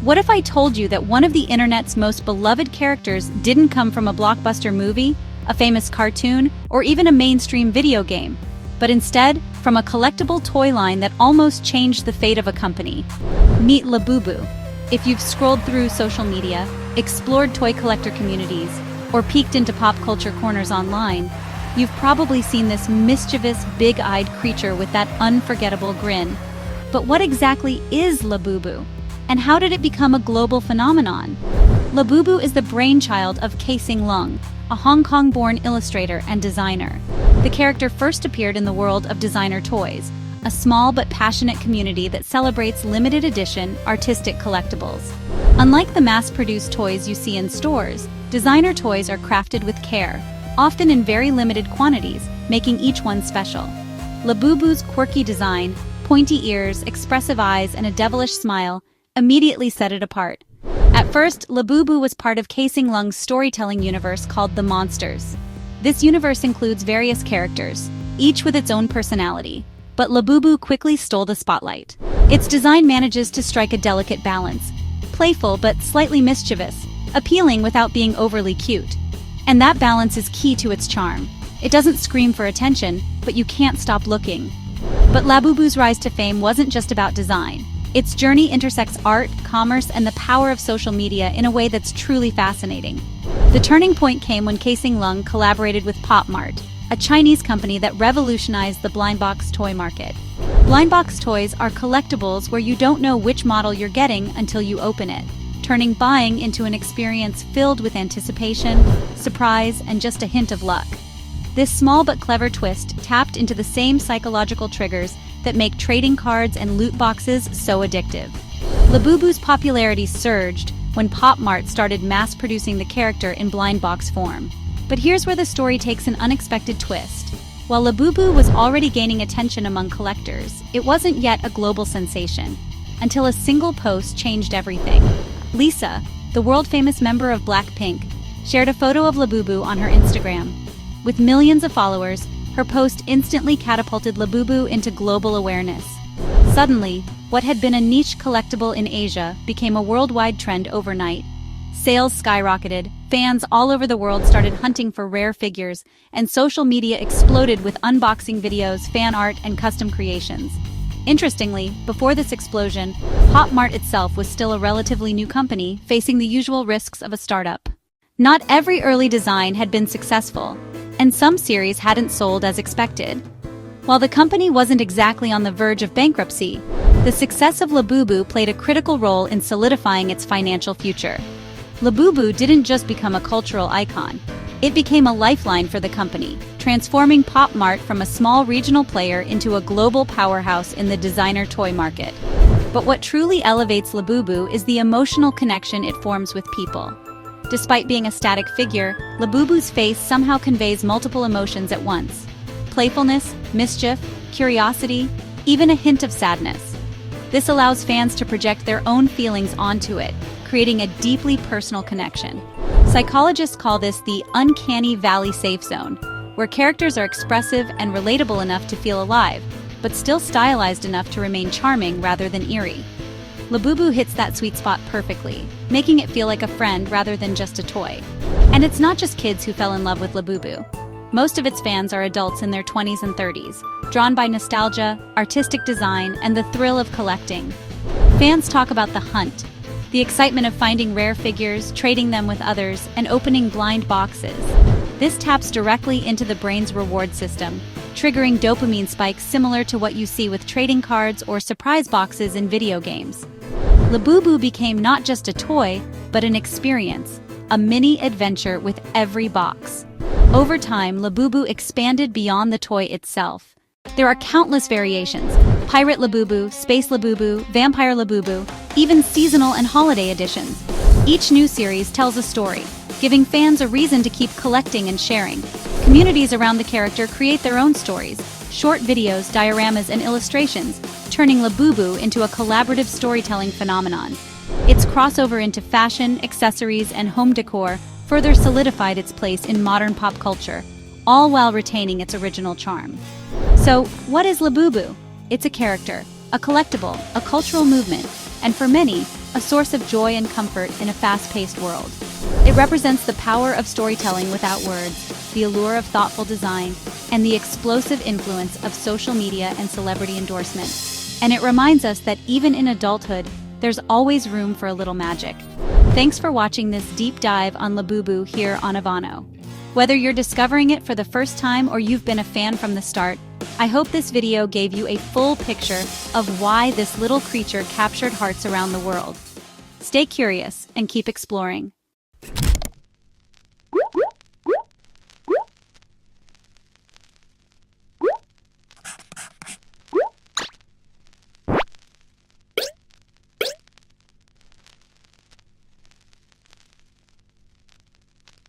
What if I told you that one of the internet's most beloved characters didn't come from a blockbuster movie, a famous cartoon, or even a mainstream video game, but instead from a collectible toy line that almost changed the fate of a company? Meet LABUBU. If you've scrolled through social media, explored toy collector communities, or peeked into pop culture corners online, you've probably seen this mischievous, big-eyed creature with that unforgettable grin. But what exactly is LABUBU? And how did it become a global phenomenon? LABUBU is the brainchild of Kasing Lung, a Hong Kong-born illustrator and designer. The character first appeared in the world of designer toys, a small but passionate community that celebrates limited edition, artistic collectibles. Unlike the mass-produced toys you see in stores, designer toys are crafted with care, often in very limited quantities, making each one special. LABUBU's quirky design, pointy ears, expressive eyes, and a devilish smile immediately set it apart. At first, LABUBU was part of Kasing Lung's storytelling universe called The Monsters. This universe includes various characters, each with its own personality, but LABUBU quickly stole the spotlight. Its design manages to strike a delicate balance, playful but slightly mischievous, appealing without being overly cute. And that balance is key to its charm. It doesn't scream for attention, but you can't stop looking. But LABUBU's rise to fame wasn't just about design. Its journey intersects art, commerce, and the power of social media in a way that's truly fascinating. The turning point came when Kasing Lung collaborated with Pop Mart, a Chinese company that revolutionized the blind box toy market. Blind box toys are collectibles where you don't know which model you're getting until you open it, turning buying into an experience filled with anticipation, surprise, and just a hint of luck. This small but clever twist tapped into the same psychological triggers that make trading cards and loot boxes so addictive. LABUBU's popularity surged when Pop Mart started mass-producing the character in blind box form. But here's where the story takes an unexpected twist. While LABUBU was already gaining attention among collectors, it wasn't yet a global sensation, until a single post changed everything. Lisa, the world-famous member of Blackpink, shared a photo of LABUBU on her Instagram. With millions of followers, her post instantly catapulted LABUBU into global awareness. Suddenly, what had been a niche collectible in Asia became a worldwide trend overnight. Sales skyrocketed, fans all over the world started hunting for rare figures, and social media exploded with unboxing videos, fan art, and custom creations. Interestingly, before this explosion, Pop Mart itself was still a relatively new company, facing the usual risks of a startup. Not every early design had been successful, and some series hadn't sold as expected. While the company wasn't exactly on the verge of bankruptcy, the success of LABUBU played a critical role in solidifying its financial future. LABUBU didn't just become a cultural icon, it became a lifeline for the company, transforming Pop Mart from a small regional player into a global powerhouse in the designer toy market. But what truly elevates LABUBU is the emotional connection it forms with people. Despite being a static figure, LABUBU's face somehow conveys multiple emotions at once. Playfulness, mischief, curiosity, even a hint of sadness. This allows fans to project their own feelings onto it, creating a deeply personal connection. Psychologists call this the uncanny valley safe zone, where characters are expressive and relatable enough to feel alive, but still stylized enough to remain charming rather than eerie. LABUBU hits that sweet spot perfectly, making it feel like a friend rather than just a toy. And it's not just kids who fell in love with LABUBU. Most of its fans are adults in their 20s and 30s, drawn by nostalgia, artistic design, and the thrill of collecting. Fans talk about the hunt, the excitement of finding rare figures, trading them with others, and opening blind boxes. This taps directly into the brain's reward system, triggering dopamine spikes similar to what you see with trading cards or surprise boxes in video games. LABUBU became not just a toy, but an experience, a mini adventure with every box. Over time, LABUBU expanded beyond the toy itself. There are countless variations: Pirate LABUBU, Space LABUBU, Vampire LABUBU, even seasonal and holiday editions. Each new series tells a story, giving fans a reason to keep collecting and sharing. Communities around the character create their own stories, short videos, dioramas, and illustrations, turning LABUBU into a collaborative storytelling phenomenon. Its crossover into fashion, accessories, and home decor further solidified its place in modern pop culture, all while retaining its original charm. So, what is LABUBU? It's a character, a collectible, a cultural movement, and for many, a source of joy and comfort in a fast-paced world. It represents the power of storytelling without words, the allure of thoughtful design, and the explosive influence of social media and celebrity endorsement. And it reminds us that even in adulthood, there's always room for a little magic. Thanks for watching this deep dive on LABUBU here on Evano. Whether you're discovering it for the first time or you've been a fan from the start, I hope this video gave you a full picture of why this little creature captured hearts around the world. Stay curious and keep exploring.